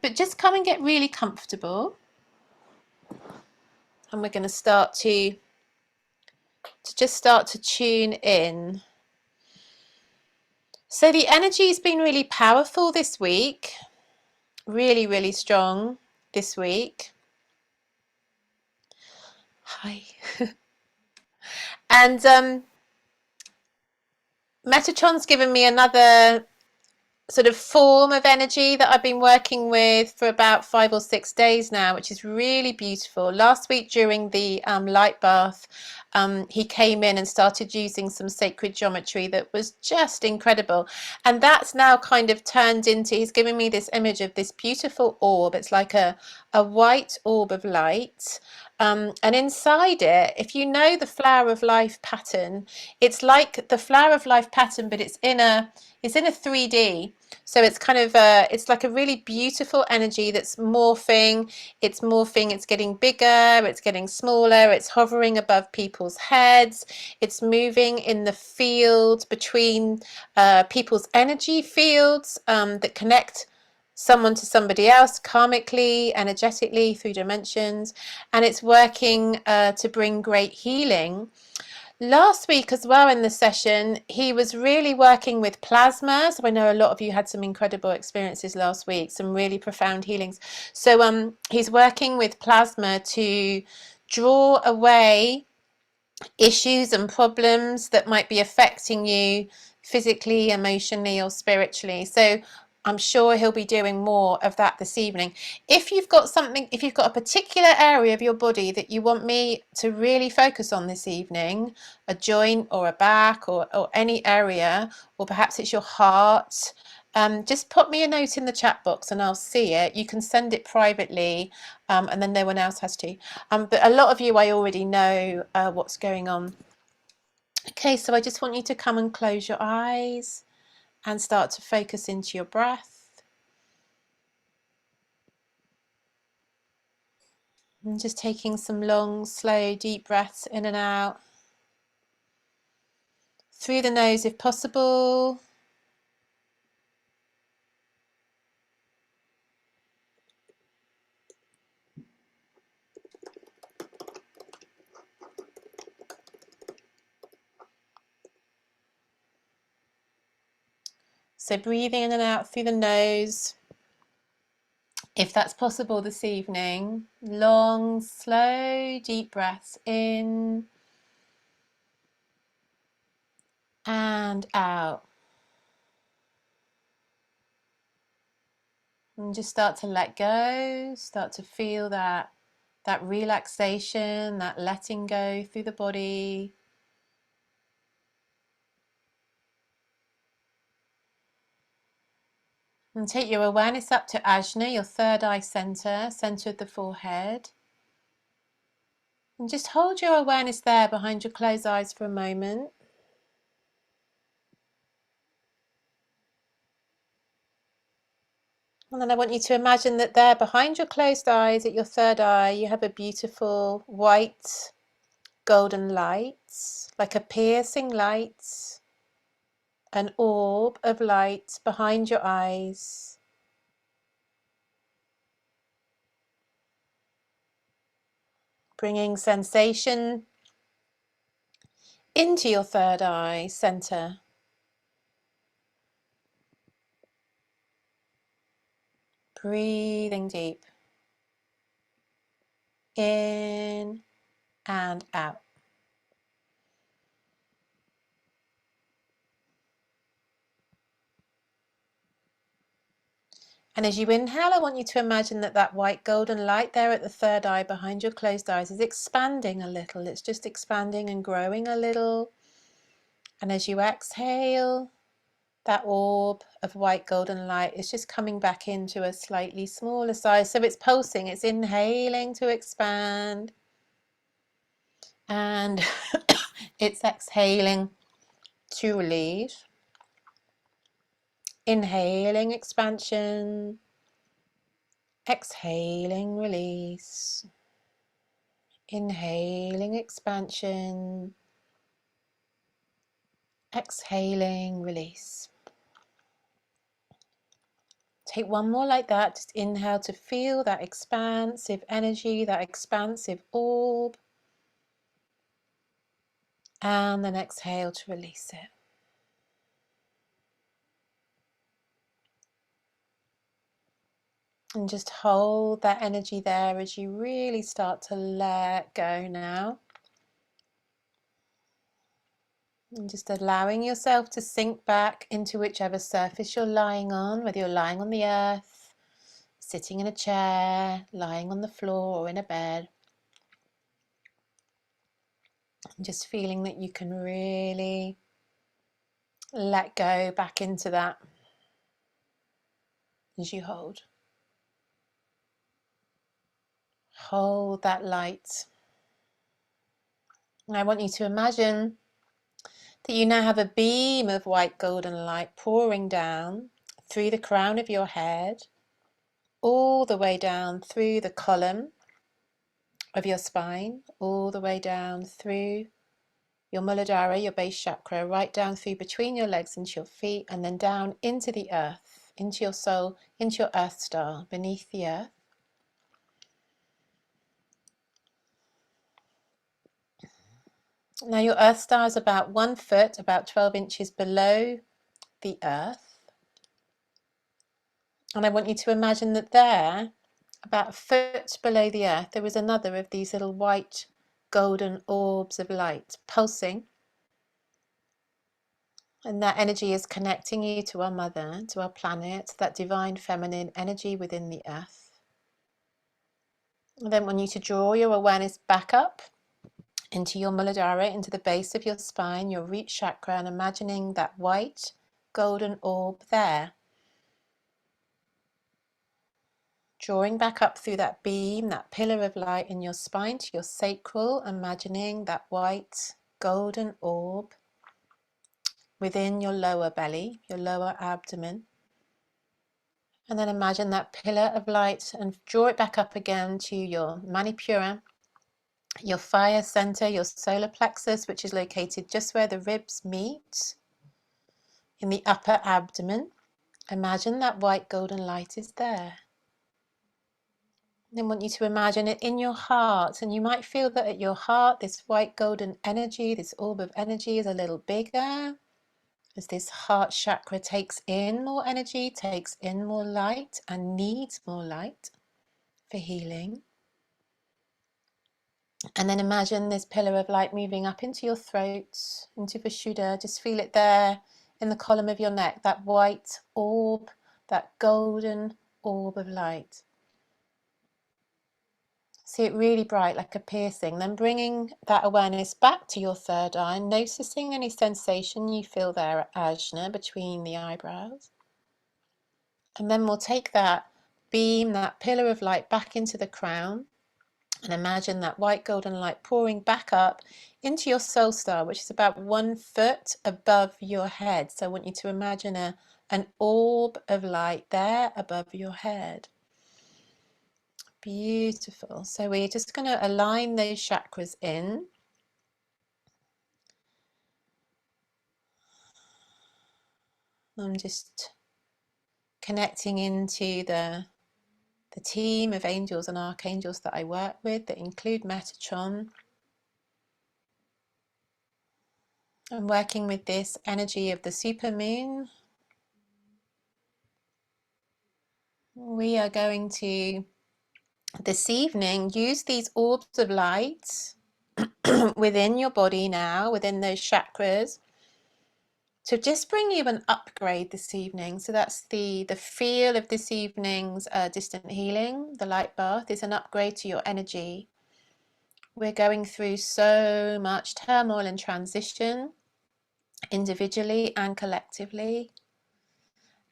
But just come and get really comfortable. And we're going to start to just start to tune in. So the energy's been really powerful this week. Really, really strong this week. Hi. And Metatron's given me another sort of form of energy that I've been working with for about 5 or 6 days now, which is really beautiful. Last week during the light bath, he came in and started using some sacred geometry that was just incredible. And that's now kind of turned into, he's given me this image of this beautiful orb. It's like a white orb of light. And inside it, if you know the flower of life pattern, it's like the flower of life pattern, but it's in a 3D. So it's kind of it's like a really beautiful energy that's morphing. It's morphing, it's getting bigger, it's getting smaller, it's hovering above people's heads, it's moving in the field between people's energy fields that connect someone to somebody else karmically, energetically, through dimensions, and it's working to bring great healing. Last week as well in the session, he was really working with plasma. So I know a lot of you had some incredible experiences last week, some really profound healings. So he's working with plasma to draw away issues and problems that might be affecting you physically, emotionally, or spiritually. So I'm sure he'll be doing more of that this evening. If you've got a particular area of your body that you want me to really focus on this evening, a joint or a back or any area, or perhaps it's your heart, just put me a note in the chat box and I'll see it. You can send it privately, and then no one else has to. But a lot of you, I already know what's going on. Okay, so I just want you to come and close your eyes and start to focus into your breath. And just taking some long, slow, deep breaths in and out. Through the nose if possible. So breathing in and out through the nose. If that's possible this evening, long, slow, deep breaths in and out. And just start to let go, start to feel that relaxation, that letting go through the body. And take your awareness up to Ajna, your third eye center, center of the forehead. And just hold your awareness there behind your closed eyes for a moment. And then I want you to imagine that there behind your closed eyes at your third eye, you have a beautiful white golden light, like a piercing light, an orb of light behind your eyes. Bringing sensation into your third eye center. Breathing deep. In and out. And as you inhale, I want you to imagine that white golden light there at the third eye behind your closed eyes is expanding a little. It's just expanding and growing a little. And as you exhale, that orb of white golden light is just coming back into a slightly smaller size. So it's pulsing, it's inhaling to expand. And it's exhaling to release. Inhaling expansion. Exhaling release. Inhaling expansion. Exhaling release. Take one more like that. Just inhale to feel that expansive energy, that expansive orb. And then exhale to release it. And just hold that energy there as you really start to let go now. And just allowing yourself to sink back into whichever surface you're lying on, whether you're lying on the earth, sitting in a chair, lying on the floor or in a bed. And just feeling that you can really let go back into that as you hold. Hold that light. And I want you to imagine that you now have a beam of white golden light pouring down through the crown of your head, all the way down through the column of your spine, all the way down through your Muladhara, your base chakra, right down through between your legs into your feet, and then down into the earth, into your soul, into your earth star, beneath the earth. Now your earth star is about 1 foot, about 12 inches below the earth. And I want you to imagine that there, about a foot below the earth, there was another of these little white golden orbs of light pulsing. And that energy is connecting you to our mother, to our planet, that divine feminine energy within the earth. And then I want you to draw your awareness back up into your Muladhara, into the base of your spine, your root chakra, and imagining that white golden orb there. Drawing back up through that beam, that pillar of light in your spine to your sacral, imagining that white golden orb within your lower belly, your lower abdomen. And then imagine that pillar of light and draw it back up again to your Manipura, your fire center, your solar plexus, which is located just where the ribs meet in the upper abdomen. Imagine that white golden light is there. Then I want you to imagine it in your heart, and you might feel that at your heart this white golden energy, this orb of energy, is a little bigger as this heart chakra takes in more energy, takes in more light, and needs more light for healing. And then imagine this pillar of light moving up into your throat, into Vishuddha. Just feel it there in the column of your neck, that white orb, that golden orb of light. See it really bright, like a piercing. Then bringing that awareness back to your third eye, noticing any sensation you feel there at Ajna between the eyebrows. And then we'll take that beam, that pillar of light back into the crown, and imagine that white golden light pouring back up into your soul star, which is about 1 foot above your head. So I want you to imagine an orb of light there above your head. Beautiful. So we're just going to align those chakras in. I'm just connecting into the team of angels and archangels that I work with that include Metatron. I'm working with this energy of the supermoon. We are going to, this evening, use these orbs of light within your body now, within those chakras, to just bring you an upgrade this evening. So that's the feel of this evening's distant healing. The light bath is an upgrade to your energy. We're going through so much turmoil and transition, individually and collectively.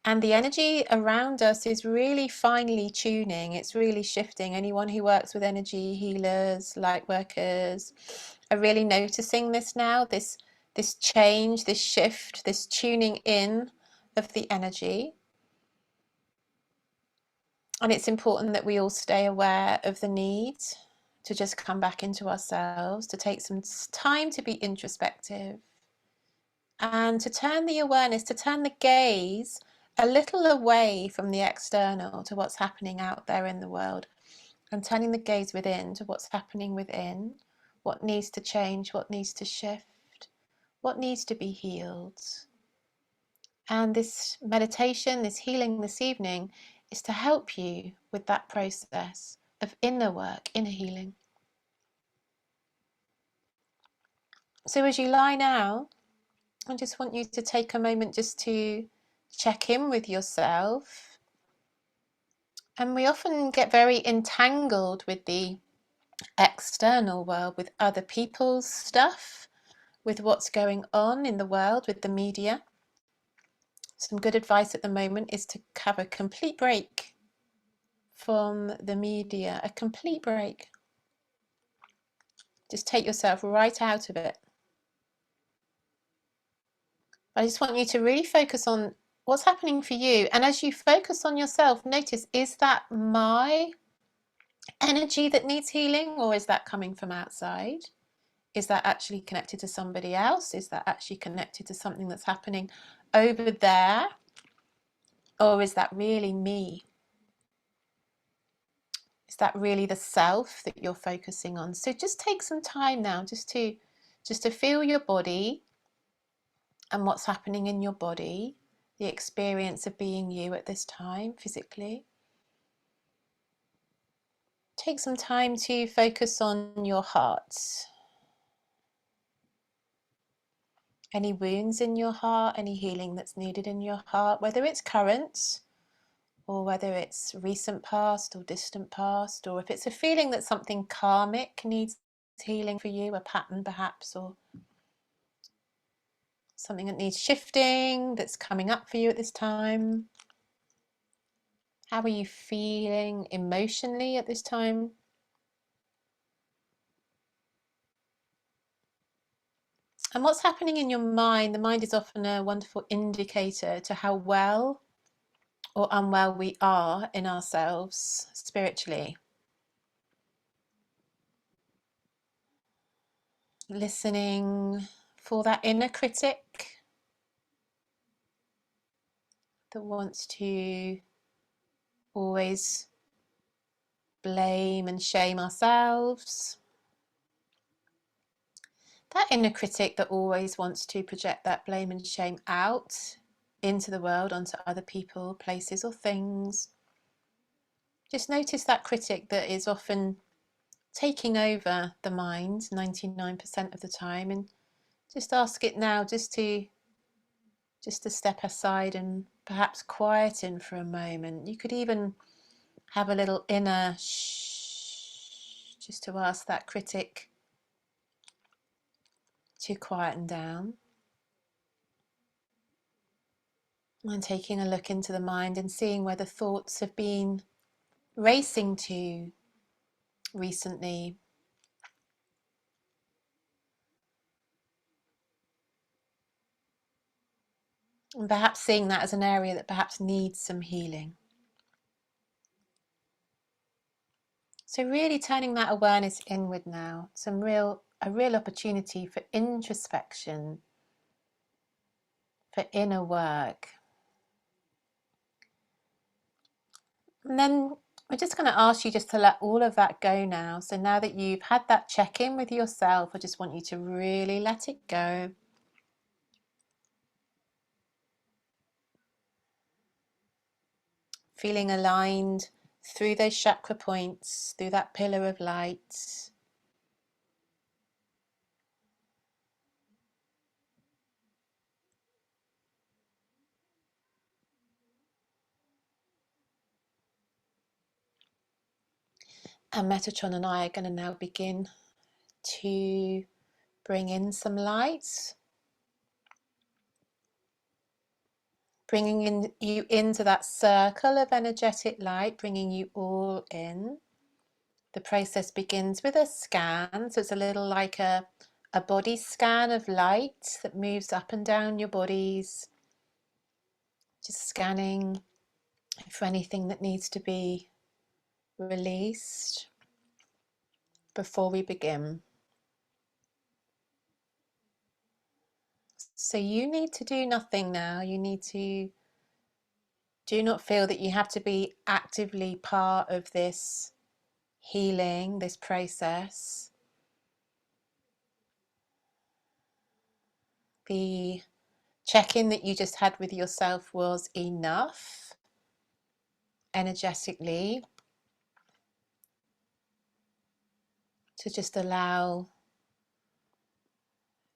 And the energy around us is really finely tuning. It's really shifting. Anyone who works with energy healers, light workers, are really noticing this now, this change, this shift, this tuning in of the energy. And it's important that we all stay aware of the need to just come back into ourselves, to take some time to be introspective, and to turn the awareness, to turn the gaze a little away from the external to what's happening out there in the world, and turning the gaze within to what's happening within, what needs to change, what needs to shift, what needs to be healed. And this meditation, this healing this evening, is to help you with that process of inner work, inner healing. So as you lie now, I just want you to take a moment just to check in with yourself. And we often get very entangled with the external world, with other people's stuff, with what's going on in the world, with the media. Some good advice at the moment is to have a complete break from the media, a complete break. Just take yourself right out of it. I just want you to really focus on what's happening for you. And as you focus on yourself, notice, is that my energy that needs healing, or is that coming from outside? Is that actually connected to somebody else? Is that actually connected to something that's happening over there? Or is that really me? Is that really the self that you're focusing on? So just take some time now just to feel your body and what's happening in your body, the experience of being you at this time physically. Take some time to focus on your heart. Any wounds in your heart, any healing that's needed in your heart, whether it's current or whether it's recent past or distant past, or if it's a feeling that something karmic needs healing for you, a pattern perhaps, or something that needs shifting that's coming up for you at this time. How are you feeling emotionally at this time? And what's happening in your mind? The mind is often a wonderful indicator to how well or unwell we are in ourselves spiritually. Listening for that inner critic that wants to always blame and shame ourselves. That inner critic that always wants to project that blame and shame out into the world, onto other people, places or things. Just notice that critic that is often taking over the mind 99% of the time, and just ask it now just to step aside and perhaps quieten for a moment. You could even have a little inner shh, just to ask that critic to quieten down. And taking a look into the mind and seeing where the thoughts have been racing to recently. And perhaps seeing that as an area that perhaps needs some healing. So really turning that awareness inward now, a real opportunity for introspection, for inner work. And then we're just going to ask you just to let all of that go now. So now that you've had that check-in with yourself, I just want you to really let it go. Feeling aligned through those chakra points, through that pillar of light. And Metatron and I are going to now begin to bring in some light, bringing you into that circle of energetic light, bringing you all in. The process begins with a scan, so it's a little like a body scan of light that moves up and down your bodies, just scanning for anything that needs to be released before we begin. So you need to do nothing now. You need to Do not feel that you have to be actively part of this healing, this process. The check-in that you just had with yourself was enough energetically to just allow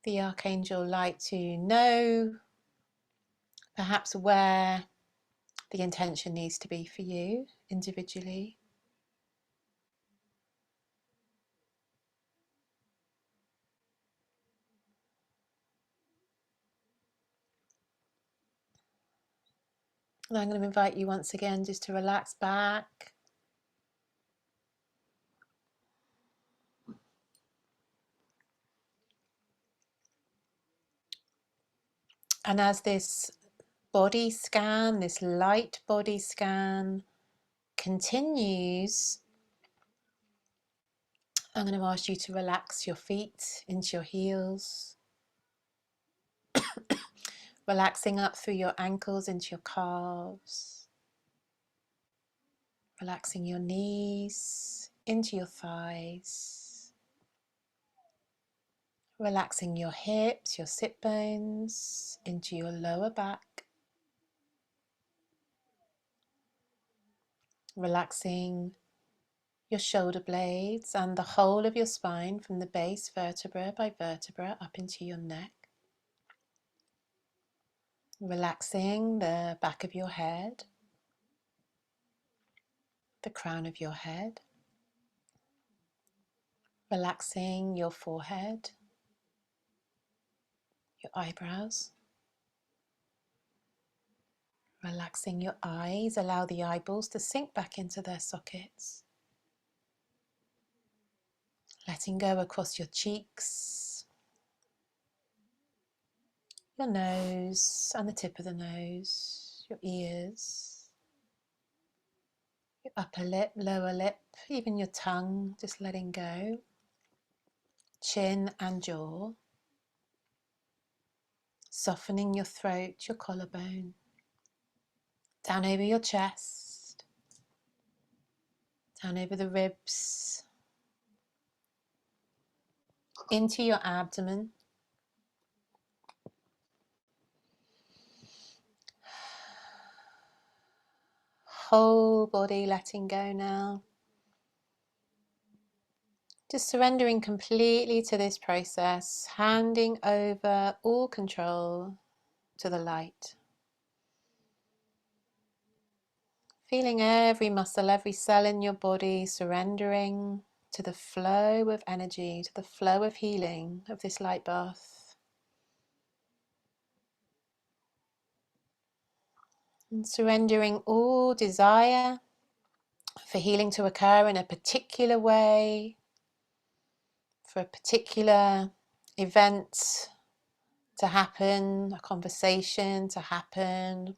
the Archangel Light to know perhaps where the intention needs to be for you individually. And I'm going to invite you once again just to relax back. And as this body scan, this light body scan continues, I'm going to ask you to relax your feet into your heels, relaxing up through your ankles into your calves, relaxing your knees into your thighs, relaxing your hips, your sit bones into your lower back, relaxing your shoulder blades and the whole of your spine from the base vertebra by vertebra up into your neck. Relaxing the back of your head, the crown of your head, relaxing your forehead, your eyebrows, relaxing your eyes. Allow the eyeballs to sink back into their sockets. Letting go across your cheeks, your nose and the tip of the nose, your ears, your upper lip, lower lip, even your tongue, just letting go. Chin and jaw, softening your throat, your collarbone, down over your chest, down over the ribs, into your abdomen. Whole body letting go now. Just surrendering completely to this process, handing over all control to the light. Feeling every muscle, every cell in your body surrendering to the flow of energy, to the flow of healing of this light bath. And surrendering all desire for healing to occur in a particular way, for a particular event to happen, a conversation to happen,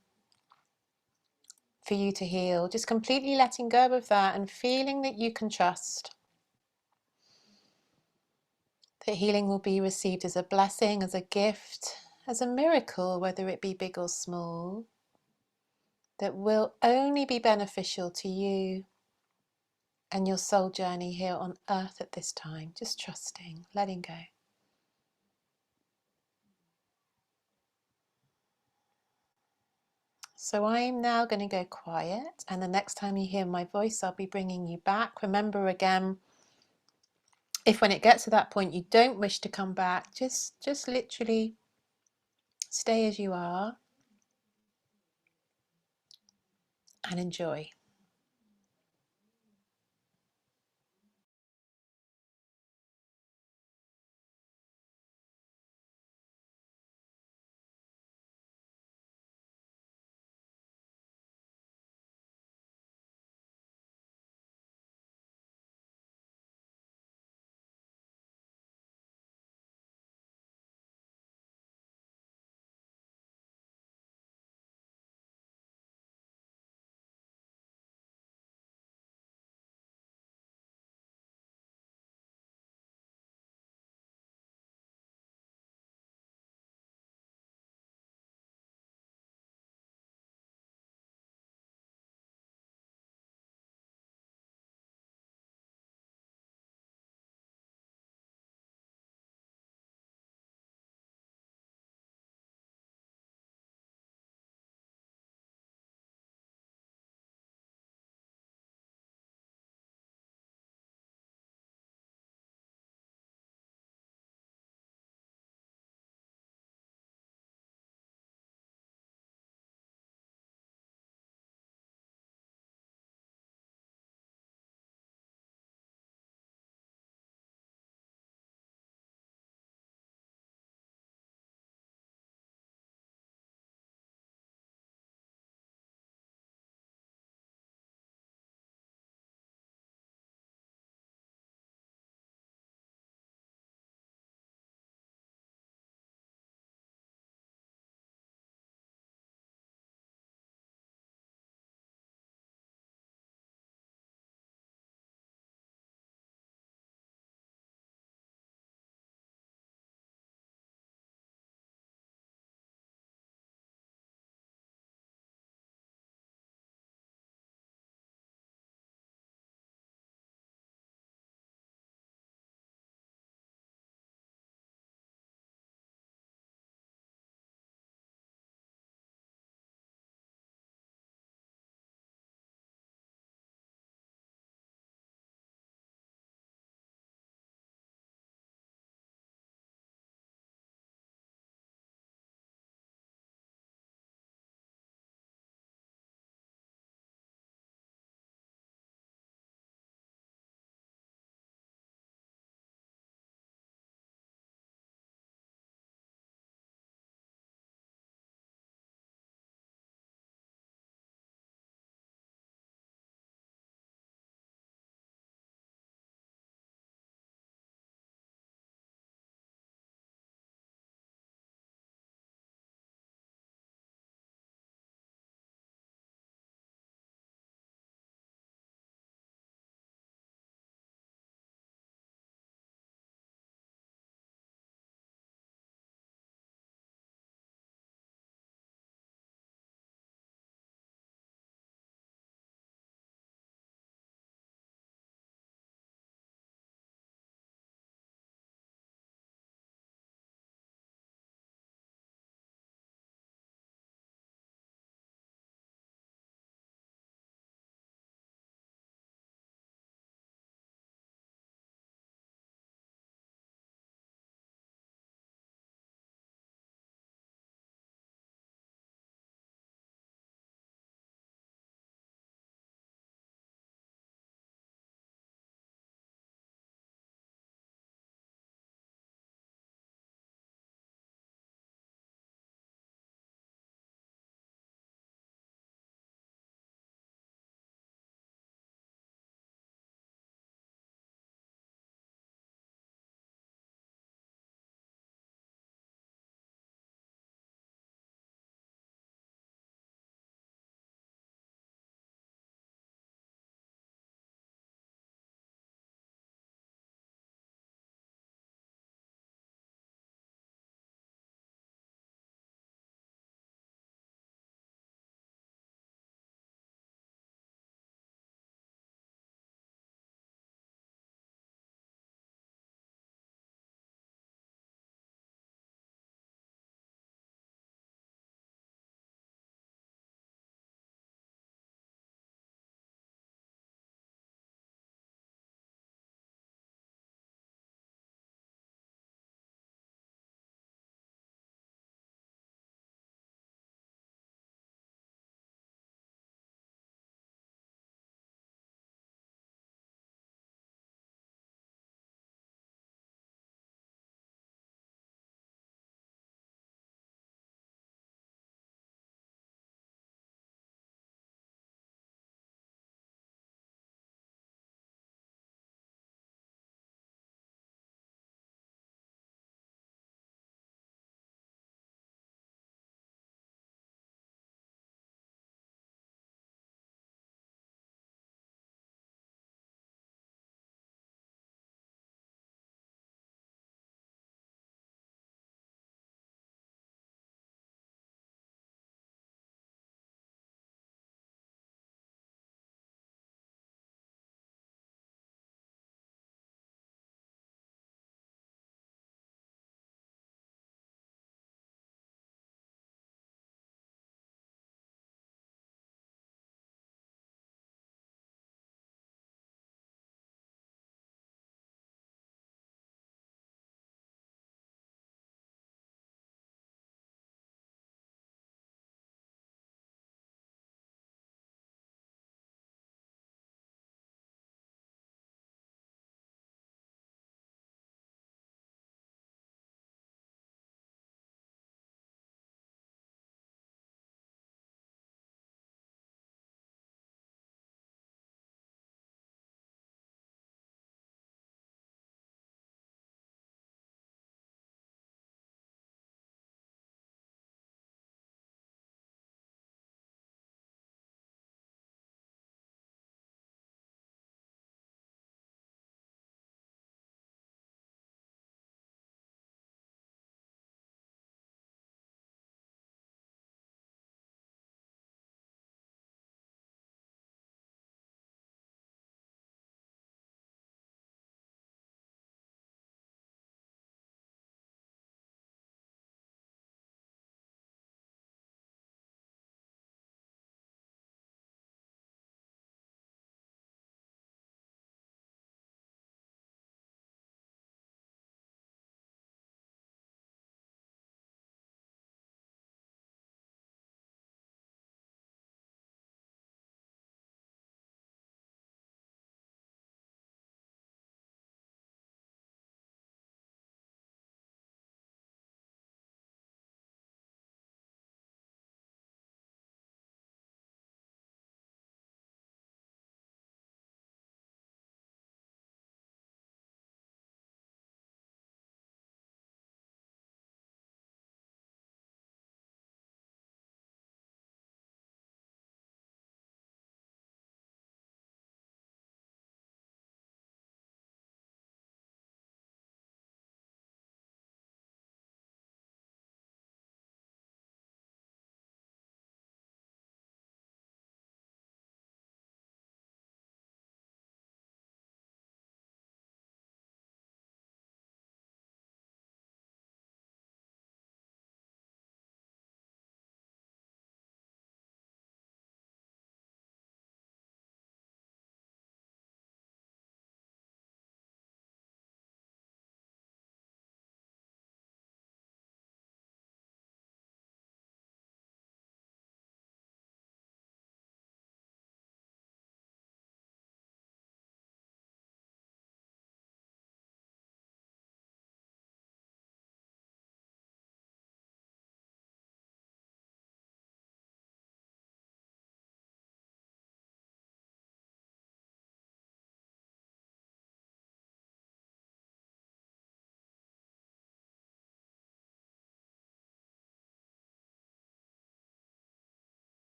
for you to heal. Just completely letting go of that and feeling that you can trust that healing will be received as a blessing, as a gift, as a miracle, whether it be big or small, that will only be beneficial to you and your soul journey here on earth at this time. Just trusting, letting go. So I'm now going to go quiet, and the next time you hear my voice, I'll be bringing you back. Remember again, if when it gets to that point you don't wish to come back, just literally stay as you are and enjoy.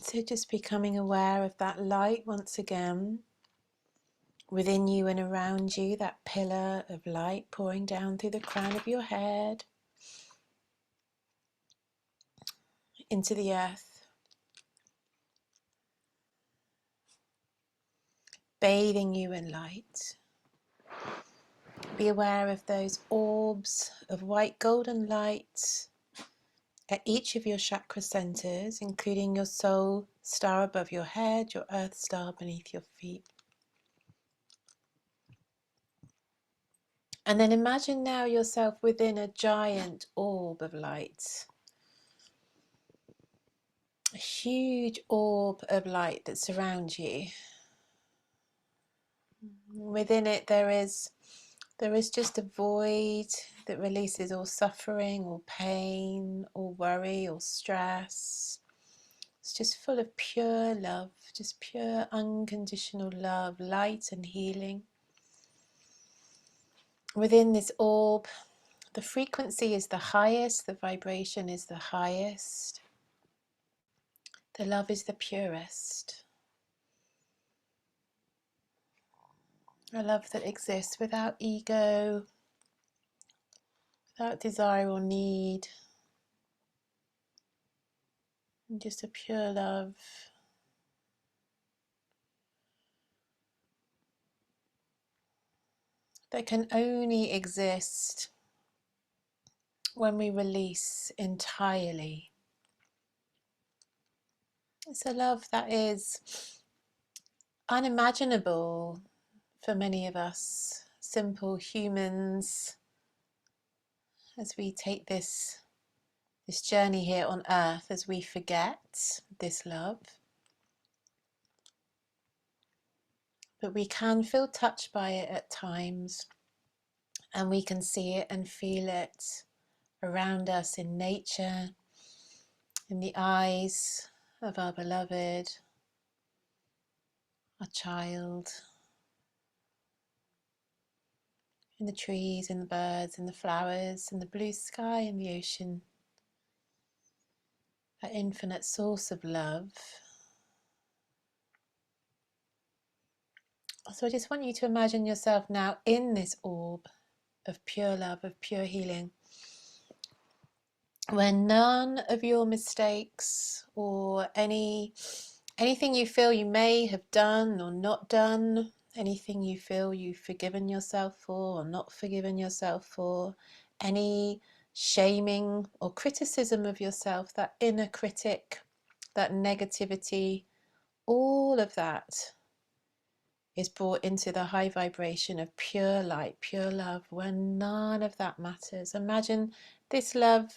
So just becoming aware of that light once again, within you and around you, that pillar of light pouring down through the crown of your head into the earth, bathing you in light. Be aware of those orbs of white golden light at each of your chakra centers, including your soul star above your head, your earth star beneath your feet. And then imagine now yourself within a giant orb of light. A huge orb of light that surrounds you. Within it there is just a void that releases all suffering, all pain, all worry, all stress. It's just full of pure love, just pure unconditional love, light and healing. Within this orb, the frequency is the highest, the vibration is the highest, the love is the purest. A love that exists without ego, without desire or need, and just a pure love. That can only exist when we release entirely. It's a love that is unimaginable for many of us, simple humans, as we take this journey here on earth, as we forget this love. But we can feel touched by it at times, and we can see it and feel it around us in nature, in the eyes of our beloved, our child, in the trees, in the birds, in the flowers, in the blue sky, in the ocean. That infinite source of love. So I just want you to imagine yourself now in this orb of pure love, of pure healing, where none of your mistakes or anything you feel you may have done or not done, anything you feel you've forgiven yourself for or not forgiven yourself for, any shaming or criticism of yourself, that inner critic, that negativity, all of that is brought into the high vibration of pure light, pure love, where none of that matters. Imagine this love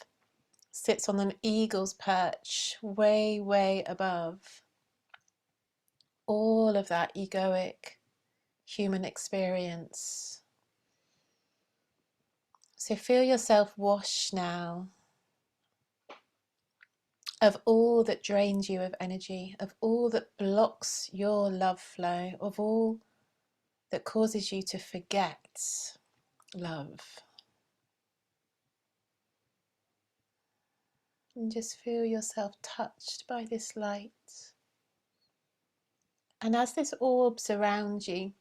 sits on an eagle's perch, way, way above all of that egoic human experience. So feel yourself wash now of all that drains you of energy, of all that blocks your love flow, of all that causes you to forget love. And just feel yourself touched by this light. And as this orb surrounds you,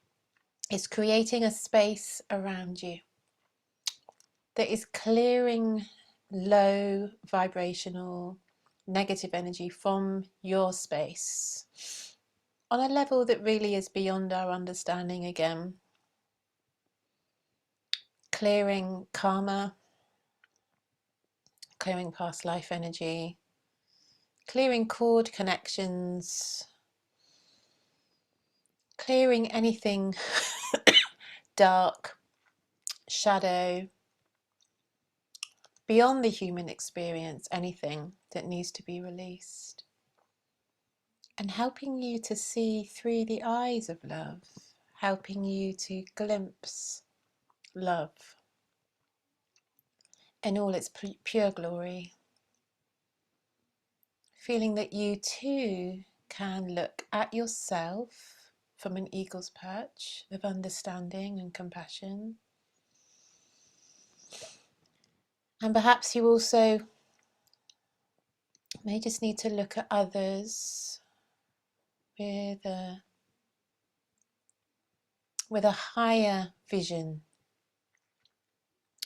it's creating a space around you that is clearing low vibrational negative energy from your space on a level that really is beyond our understanding again. Clearing karma, clearing past life energy, clearing cord connections, clearing anything dark, shadow, beyond the human experience, anything that needs to be released. And helping you to see through the eyes of love, helping you to glimpse love in all its pure glory. Feeling that you too can look at yourself from an eagle's perch of understanding and compassion. And perhaps you also may just need to look at others with a higher vision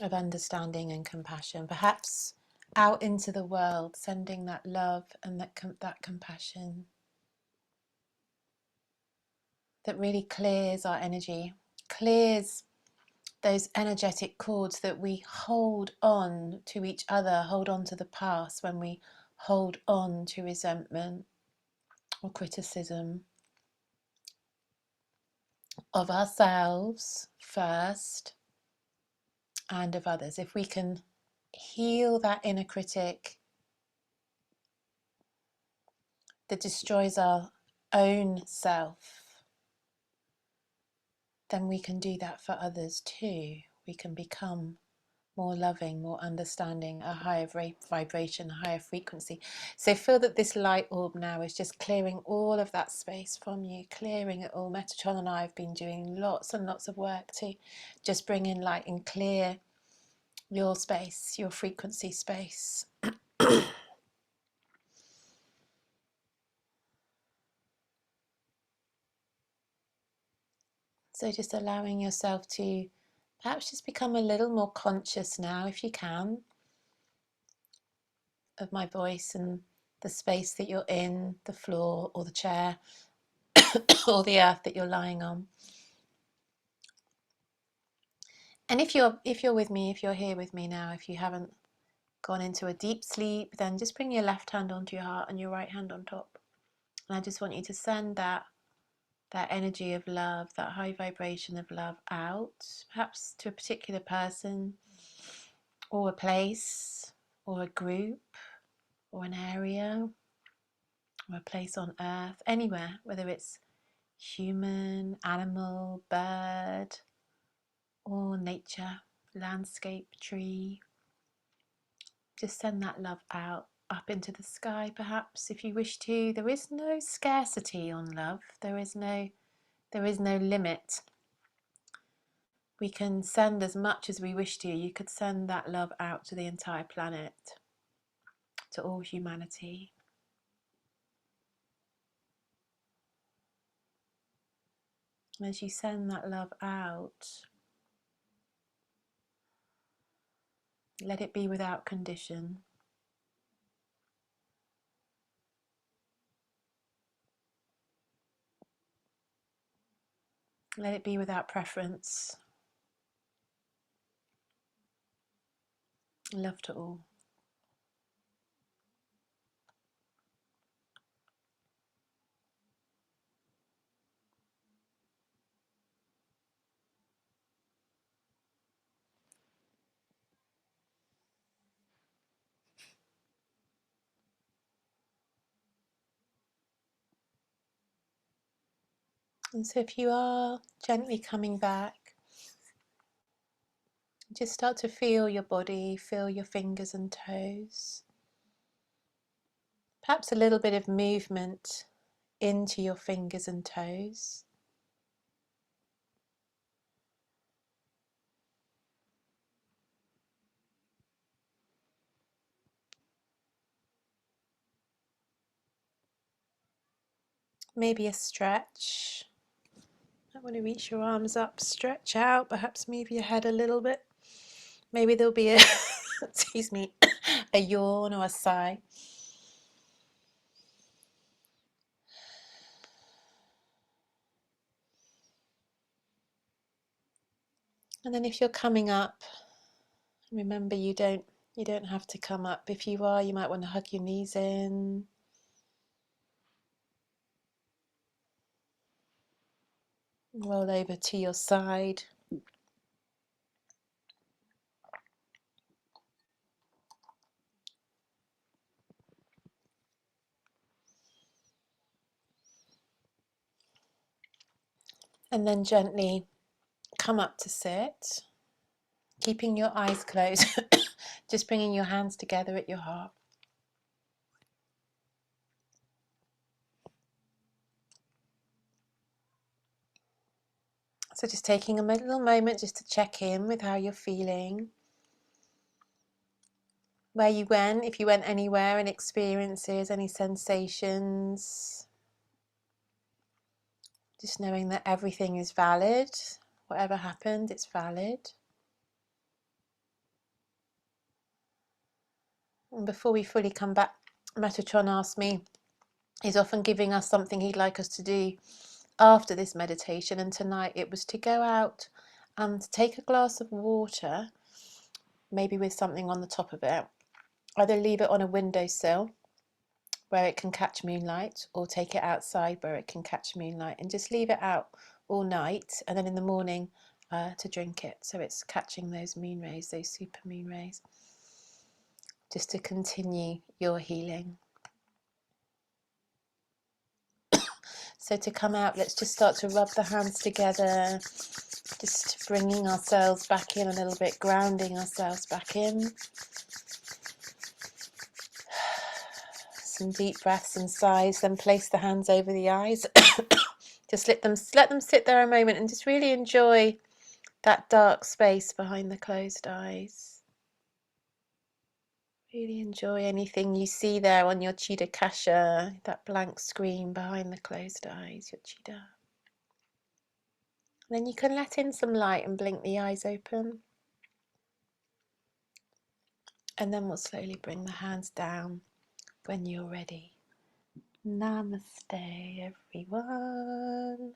of understanding and compassion, perhaps out into the world, sending that love and that compassion that really clears our energy, clears those energetic cords that we hold on to each other, hold on to the past when we hold on to resentment or criticism of ourselves first and of others. If we can heal that inner critic that destroys our own self, then we can do that for others too. We can become more loving, more understanding, a higher vibration, a higher frequency. So feel that this light orb now is just clearing all of that space from you, clearing it all. Metatron and I have been doing lots and lots of work to just bring in light and clear your space, your frequency space. So just allowing yourself to perhaps just become a little more conscious now, if you can, of my voice and the space that you're in, the floor or the chair or the earth that you're lying on. And if you're with me, if you're here with me now, if you haven't gone into a deep sleep, then just bring your left hand onto your heart and your right hand on top. And I just want you to send that energy of love, that high vibration of love out, perhaps to a particular person or a place or a group or an area or a place on earth, anywhere, whether it's human, animal, bird, or nature, landscape, tree. Just send that love out, up into the sky perhaps if you wish to. There is no scarcity on love. There is no limit. We can send as much as we wish to. You could send that love out to the entire planet, to all humanity. And as you send that love out, let it be without condition. Let it be without preference. Love to all. And so if you are gently coming back, just start to feel your body, feel your fingers and toes. Perhaps a little bit of movement into your fingers and toes. Maybe a stretch. I want to reach your arms up, stretch out, perhaps move your head a little bit. Maybe there'll be a, excuse me, a yawn or a sigh. And then if you're coming up, remember you don't have to come up. If you are, you might want to hug your knees in. Roll over to your side. And then gently come up to sit, keeping your eyes closed, just bringing your hands together at your heart. So just taking a little moment just to check in with how you're feeling. where you went, if you went anywhere, and experiences, any sensations. Just knowing that everything is valid. Whatever happened, it's valid. And before we fully come back, Metatron asked me, he's often giving us something he'd like us to do after this meditation, and tonight it was to go out and take a glass of water, maybe with something on the top of it. Either leave it on a windowsill where it can catch moonlight, or take it outside where it can catch moonlight, and just leave it out all night, and then in the morning to drink it, so it's catching those moon rays, those super moon rays, just to continue your healing. So to come out, let's just start to rub the hands together, just bringing ourselves back in a little bit, grounding ourselves back in. Some deep breaths and sighs, then place the hands over the eyes. Just let them sit there a moment and just really enjoy that dark space behind the closed eyes. Really enjoy anything you see there on your Chitta Kasha, that blank screen behind the closed eyes, your Chitta. Then you can let in some light and blink the eyes open. And then we'll slowly bring the hands down when you're ready. Namaste, everyone.